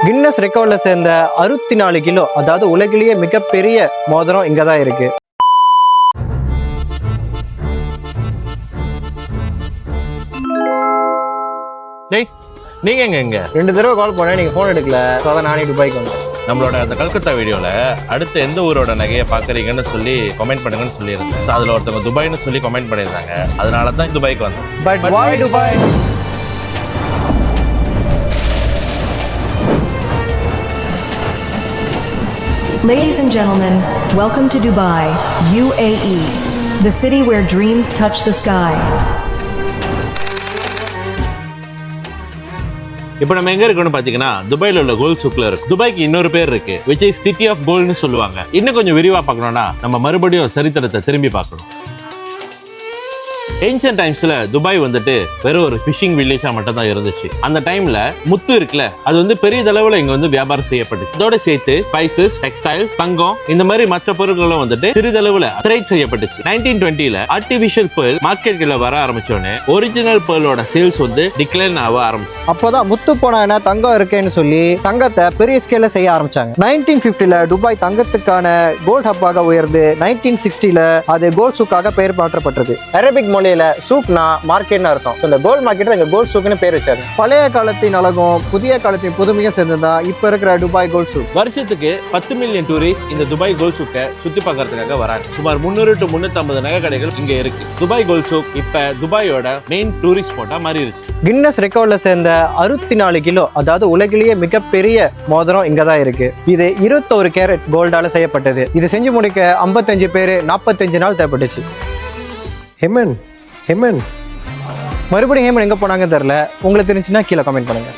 Guinness ரெக்கார்ட்ல சேர்ந்த 64 kilo, அதாவது உலகிலேயே மிகப்பெரிய மோதிரம் இங்க தான் இருக்கு. நீங்க எங்க 2 தடவை கால் பண்ணேன், நீங்க போன் எடுக்கல. அதான் நானே துபாய்க்கு வந்தேன். நம்மளோட அந்த கல்கத்தா வீடியோல அடுத்து எந்த ஊரோட நகையை பாக்குறீங்கன்னு சொல்லி கமெண்ட் பண்ணுங்கன்னு சொல்லியிருந்தேன். அதுல ஒருத்தவங்க துபாய்னு சொல்லி கமெண்ட் பண்ணியிருந்தாங்க. அதனால தான் துபாய்க்கு வந்தோம். But why Dubai? Ladies and gentlemen, welcome to Dubai, UAE, the city where dreams touch the sky. இப்போ நம்ம எங்க இருக்கோம்னு பாத்தீங்கன்னா துபாயில உள்ள கோல்ட் சூக்ல இருக்கு. துபாய்க்கு இன்னொரு பேர் இருக்கு, which is சிட்டி ஆஃப் கோல்ட்னு சொல்லுவாங்க. இன்னும் கொஞ்சம் விரிவா பார்க்கணும்னா நம்ம மறுபடியும் சரித்திரத்தை திரும்பி பார்க்கணும். ஏன்ஷியன்ட் டைம்ஸ்ல துபாய் வந்துட்டு வெறும் ஒரு ஃபிஷிங் வில்லேஜா மட்டும் தான் இருந்துச்சு. அந்த டைம்ல முத்து இருக்குல்ல, அது வந்து பெரிய அளவுல இங்க வந்து வியாபாரம் செய்யப்பட்டுச்சு. இதோட சேர்த்து ஸ்பைசஸ், டெக்ஸ்டைல்ஸ், தங்கம், இந்த மாதிரி மற்ற பொருட்களும் வந்துட்டு சிறிதளவுல ட்ரேட் செய்யப்பட்டுச்சு. 1920ல ஆர்டிபிஷியல் பேர்ல் மார்க்கெட்ல வர ஆரம்பிச்சோன்னு ஒரிஜினல் பேர்லோட சேல்ஸ் வந்து டிக்ளைன் ஆக ஆரம்பிச்சு. அப்போதான் முத்து போனா என்ன, தங்கம் இருக்கேன்னு சொல்லி தங்கத்தை பெரிய ஸ்கேல்ல செய்ய ஆரம்பிச்சாங்க. 1950ல துபாய் தங்கத்துக்கான கோல்ட் ஹப்பாக உயர்ந்து 1960ல அது கோல்ட் சூக்காக பெயர் மாற்றப்பட்டது. அரபிக் மொழியில சூக்னா மார்க்கெட்னு அர்த்தம். இந்த கோல்ட் மார்க்கெட் தான் கோல்ட் சூக்னு பேர் வச்சாரு. பழைய காலத்தின் அழகும் புதிய காலத்தின் புதுமையும் சேர்ந்ததுதான் இப்ப இருக்கிற துபாய் கோல்ட் சூக். வருஷத்துக்கு 10 மில்லியன் டூரிஸ்ட் இந்த துபாய் கோல்ட் சூக்கை சுத்தி பார்க்கறதுக்காக வராங்க. சுமார் 300 to 350 நகை கடைகள் இங்க இருக்கு. துபாய் கோல்ட் சூக் இப்ப துபாயோட மெயின் டூரிஸ்ட் ஸ்பாட்டா மாறிடுச்சு. கின்னஸ் ரெக்கார்ட்ல சேர்ந்த 64 கிலோ, அதாவது உலகிலேயே மிகப்பெரிய மோதிரம் இங்க தான் இருக்கு. இது 21 கேரட் கோல்டால செய்யப்பட்டது. இது செஞ்சு முடிக்க 55 பேர் 45 நாள் தேவைப்பட்டுச்சு. ஹேமன் மறுபடியும் ஹேமன் எங்க போனாங்க தெரியல. உங்களுக்கு தெரிஞ்சுன்னா கீழே கமெண்ட் பண்ணுங்க.